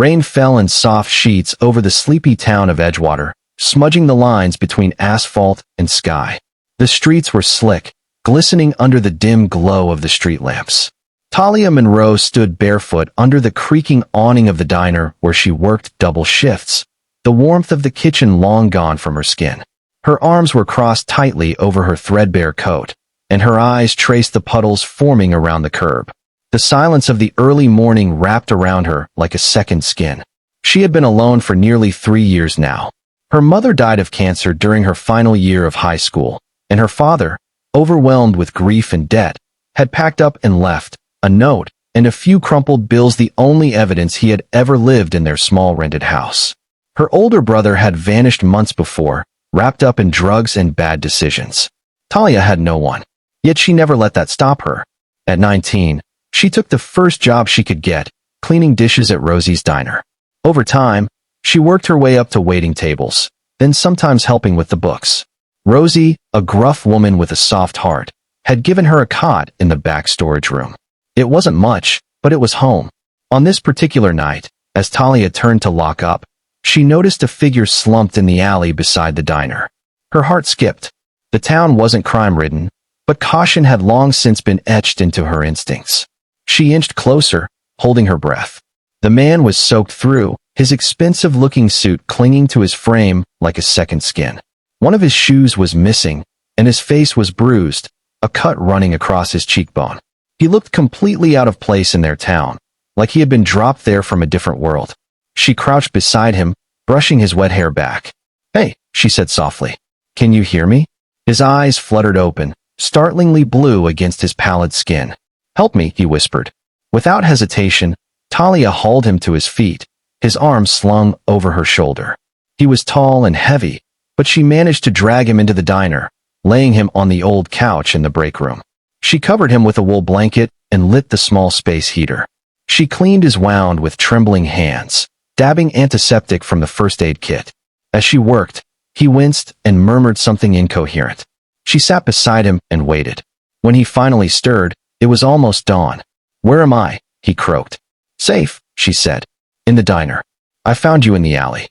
Rain fell in soft sheets over the sleepy town of Edgewater, smudging the lines between asphalt and sky. The streets were slick, glistening under the dim glow of the street lamps. Talia Monroe stood barefoot under the creaking awning of the diner where she worked double shifts, the warmth of the kitchen long gone from her skin. Her arms were crossed tightly over her threadbare coat, and her eyes traced the puddles forming around the curb. The silence of the early morning wrapped around her like a second skin. She had been alone for nearly 3 years now. Her mother died of cancer during her final year of high school, and her father, overwhelmed with grief and debt, had packed up and left, a note and a few crumpled bills the only evidence he had ever lived in their small rented house. Her older brother had vanished months before, wrapped up in drugs and bad decisions. Talia had no one, yet she never let that stop her. At 19, she took the first job she could get, cleaning dishes at Rosie's diner. Over time, she worked her way up to waiting tables, then sometimes helping with the books. Rosie, a gruff woman with a soft heart, had given her a cot in the back storage room. It wasn't much, but it was home. On this particular night, as Talia turned to lock up, she noticed a figure slumped in the alley beside the diner. Her heart skipped. The town wasn't crime-ridden, but caution had long since been etched into her instincts. She inched closer, holding her breath. The man was soaked through, his expensive-looking suit clinging to his frame like a second skin. One of his shoes was missing, and his face was bruised, a cut running across his cheekbone. He looked completely out of place in their town, like he had been dropped there from a different world. She crouched beside him, brushing his wet hair back. "Hey," she said softly. "Can you hear me?" His eyes fluttered open, startlingly blue against his pallid skin. "Help me," he whispered. Without hesitation, Talia hauled him to his feet, his arms slung over her shoulder. He was tall and heavy, but she managed to drag him into the diner, laying him on the old couch in the break room. She covered him with a wool blanket and lit the small space heater. She cleaned his wound with trembling hands, dabbing antiseptic from the first aid kit. As she worked, he winced and murmured something incoherent. She sat beside him and waited. When he finally stirred, it was almost dawn. "Where am I?" he croaked. "Safe," she said. "In the diner. I found you in the alley."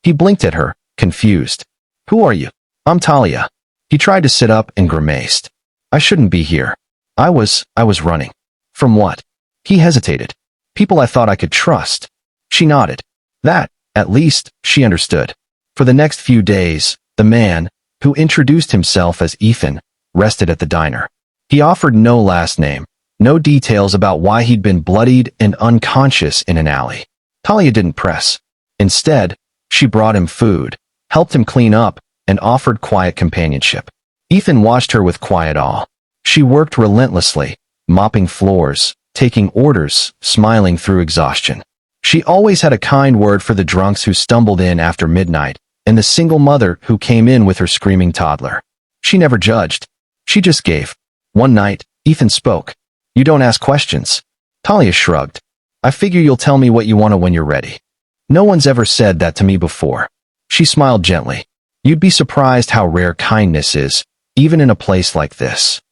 He blinked at her, confused. "Who are you?" "I'm Talia." He tried to sit up and grimaced. "I shouldn't be here. I was running." "From what?" He hesitated. "People I thought I could trust." She nodded. That, at least, she understood. For the next few days, the man, who introduced himself as Ethan, rested at the diner. He offered no last name, no details about why he'd been bloodied and unconscious in an alley. Talia didn't press. Instead, she brought him food, helped him clean up, and offered quiet companionship. Ethan watched her with quiet awe. She worked relentlessly, mopping floors, taking orders, smiling through exhaustion. She always had a kind word for the drunks who stumbled in after midnight, and the single mother who came in with her screaming toddler. She never judged. She just gave. One night, Ethan spoke. "You don't ask questions." Talia shrugged. "I figure you'll tell me what you want when you're ready." "No one's ever said that to me before." She smiled gently. "You'd be surprised how rare kindness is, even in a place like this."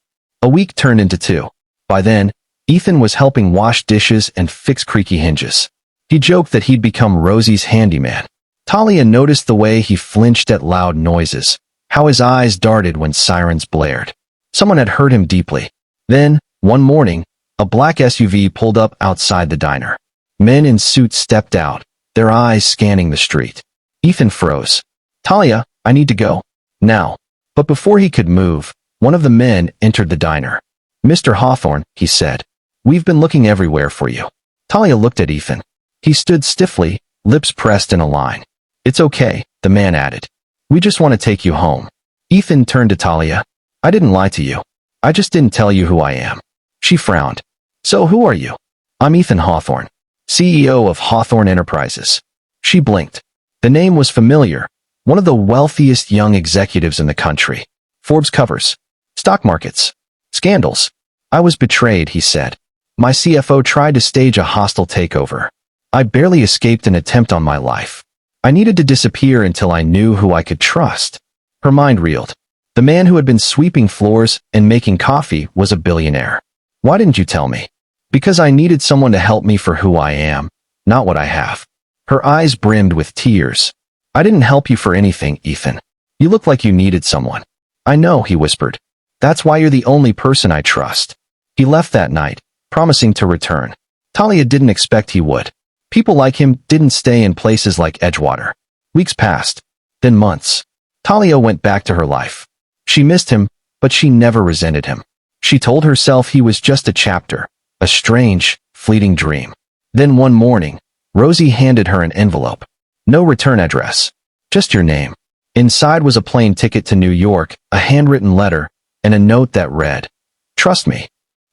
A week turned into 2. By then, Ethan was helping wash dishes and fix creaky hinges. He joked that he'd become Rosie's handyman. Talia noticed the way he flinched at loud noises, how his eyes darted when sirens blared. Someone had hurt him deeply. Then, one morning, a black SUV pulled up outside the diner. Men in suits stepped out, their eyes scanning the street. Ethan froze. "Talia, I need to go. Now." But before he could move, one of the men entered the diner. "Mr. Hawthorne," he said, "we've been looking everywhere for you." Talia looked at Ethan. He stood stiffly, lips pressed in a line. "It's okay," the man added. "We just want to take you home." Ethan turned to Talia. "I didn't lie to you. I just didn't tell you who I am." She frowned. "So who are you?" "I'm Ethan Hawthorne, CEO of Hawthorne Enterprises." She blinked. The name was familiar. One of the wealthiest young executives in the country. Forbes covers. Stock markets. Scandals. "I was betrayed," he said. "My CFO tried to stage a hostile takeover. I barely escaped an attempt on my life. I needed to disappear until I knew who I could trust." Her mind reeled. The man who had been sweeping floors and making coffee was a billionaire. "Why didn't you tell me?" "Because I needed someone to help me for who I am, not what I have." Her eyes brimmed with tears. I didn't help you for anything, Ethan. You look like you needed someone. I know, he whispered. That's why you're the only person I trust. He left that night, promising to return. Talia didn't expect he would. People like him didn't stay in places like Edgewater. Weeks passed, then months. Talia went back to her life. She missed him, but she never resented him. She told herself he was just a chapter, a strange, fleeting dream. Then one morning, Rosie handed her an envelope. No return address. Just your name. Inside was a plane ticket to New York, a handwritten letter, and a note that read, "Trust me."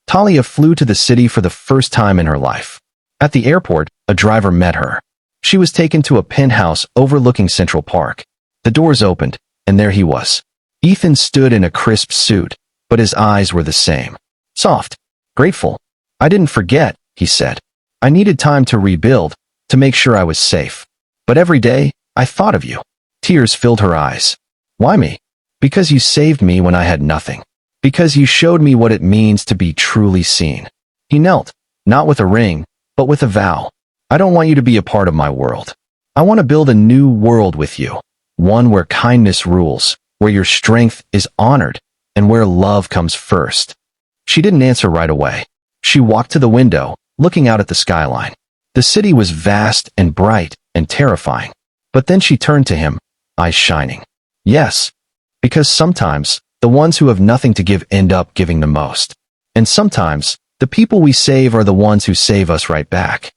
Talia flew to the city for the first time in her life. At the airport, a driver met her. She was taken to a penthouse overlooking Central Park. The doors opened, and there he was. Ethan stood in a crisp suit, but his eyes were the same. Soft. Grateful. I didn't forget, he said. I needed time to rebuild, to make sure I was safe. But every day, I thought of you. Tears filled her eyes. Why me? Because you saved me when I had nothing. Because you showed me what it means to be truly seen. He knelt, not with a ring, but with a vow. I don't want you to be a part of my world. I want to build a new world with you. One where kindness rules, where your strength is honored, and where love comes first. She didn't answer right away. She walked to the window, looking out at the skyline. The city was vast and bright and terrifying. But then she turned to him, eyes shining. Yes, because sometimes the ones who have nothing to give end up giving the most. And sometimes the people we save are the ones who save us right back.